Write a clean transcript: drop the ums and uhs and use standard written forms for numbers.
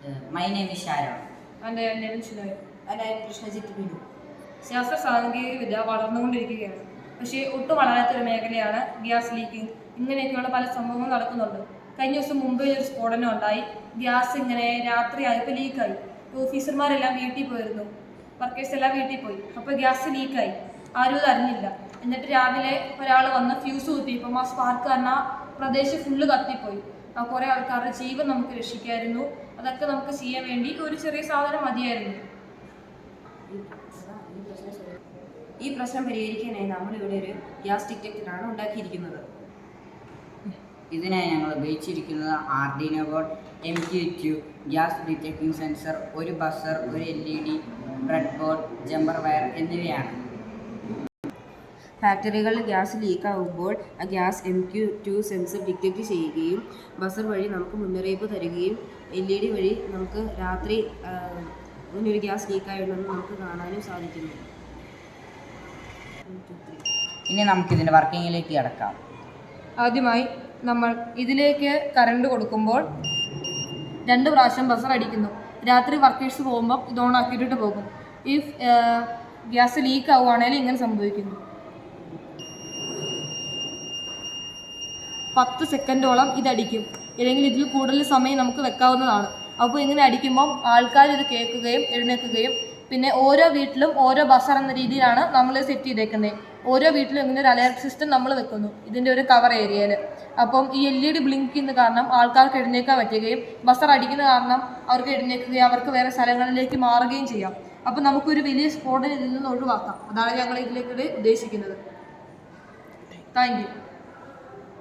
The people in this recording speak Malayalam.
My name is Sharon. And I am Nevin Shinoy. And I am Krishnajit Binu. ശാസ്ത്ര സാങ്കേതികവിദ്യ വളർന്നുകൊണ്ടിരിക്കുകയാണ്. പക്ഷേ ഒട്ടും വളരാത്തൊരു മേഖലയാണ് ഗ്യാസ് ലീക്കിംഗ്. ഇങ്ങനെയൊക്കെയുള്ള പല സംഭവങ്ങളും നടക്കുന്നുണ്ട്. കഴിഞ്ഞ ദിവസം മുംബൈയിൽ ഒരു സ്ഫോടനം ഉണ്ടായി. ഗ്യാസ് ഇങ്ങനെ രാത്രിയായപ്പോൾ ലീക്കായി. ഓഫീസർമാരെല്ലാം വീട്ടിൽ പോയിരുന്നു, വർക്കേഴ്സ് എല്ലാം വീട്ടിൽ പോയി. അപ്പോൾ ഗ്യാസ് ലീക്കായി, ആരും അത് അറിഞ്ഞില്ല. എന്നിട്ട് രാവിലെ ഒരാൾ വന്ന് ഫ്യൂസ് കുത്തിയപ്പം ആ സ്പാർക്ക് കാരണം പ്രദേശം ഫുള്ള് കത്തിപ്പോയി. കുറേ ആൾക്കാരുടെ ജീവൻ നമുക്ക് രക്ഷിക്കായിരുന്നു. അതൊക്കെ നമുക്ക് ചെയ്യാൻ വേണ്ടി ഒരു ചെറിയ സാധനം മതിയായിരുന്നു. ഈ പ്രശ്നം പരിഹരിക്കാനായി നമ്മളിവിടെ ഒരു ഗ്യാസ് ഡിറ്റക്ടറാണ് ഉണ്ടാക്കിയിരിക്കുന്നത്. ഇതിനായി ഞങ്ങൾ ഉപയോഗിച്ചിരിക്കുന്നത് Arduino board, MQ2, gas detecting sensor, ഒരു ബസർ, ഒരു LED, bread board, jumper wire എന്നിവയാണ്. ഫാക്ടറികളിൽ ഗ്യാസ് ലീക്കാവുമ്പോൾ ആ ഗ്യാസ് MQ2 സെൻസർ ഡിറ്റക്ട് ചെയ്യുകയും ബസർ വഴി നമുക്ക് മുന്നറിയിപ്പ് തരികയും LED വഴി നമുക്ക് രാത്രി ഇങ്ങനൊരു ഗ്യാസ് ലീക്കായിട്ടുണ്ടെന്ന് നമുക്ക് കാണാനും സാധിക്കുന്നു. ഇനി നമുക്കിതിൻ്റെ വർക്കിങ്ങിലേക്ക് കിടക്കാം. ആദ്യമായി നമ്മൾ ഇതിലേക്ക് കറണ്ട് കൊടുക്കുമ്പോൾ 2 പ്രാവശ്യം ബസർ അടിക്കുന്നു. രാത്രി വർക്കേഴ്സ് പോകുമ്പോൾ ഇത് ഓൺ ആക്കിയിട്ടിട്ട് പോകും. ഇഫ് ഗ്യാസ് ലീക്ക് ആവുകയാണെങ്കിൽ ഇങ്ങനെ സംഭവിക്കുന്നു. 10 സെക്കൻഡോളം ഇതടിക്കും, അല്ലെങ്കിൽ ഇതിൽ കൂടുതൽ സമയം നമുക്ക് വെക്കാവുന്നതാണ്. അപ്പോൾ ഇങ്ങനെ അടിക്കുമ്പം ആൾക്കാർ ഇത് കേൾക്കുകയും എഴുന്നേൽക്കുകയും, പിന്നെ ഓരോ വീട്ടിലും ഓരോ ബസർ എന്ന രീതിയിലാണ് നമ്മൾ സെറ്റ് ചെയ്തേക്കുന്നത്. ഓരോ വീട്ടിലും ഇങ്ങനെ ഒരു അലർട്ട് സിസ്റ്റം നമ്മൾ വെക്കുന്നു ഇതിൻ്റെ ഒരു കവർ ഏരിയയിൽ. അപ്പം ഈ LED ബ്ലിങ്ക് ചെയ്യുന്ന കാരണം ആൾക്കാർക്ക് എഴുന്നേൽക്കാൻ പറ്റുകയും ബസർ അടിക്കുന്ന കാരണം അവർക്ക് എഴുന്നേൽക്കുകയും അവർക്ക് വേറെ സ്ഥലങ്ങളിലേക്ക് മാറുകയും ചെയ്യാം. അപ്പം നമുക്കൊരു വലിയ സ്ഫോടനം ഇതിൽ നിന്ന് ഒഴിവാക്കാം. അതാണ് ഞങ്ങൾ ഇതിലേക്ക് ഉദ്ദേശിക്കുന്നത്. Thank you.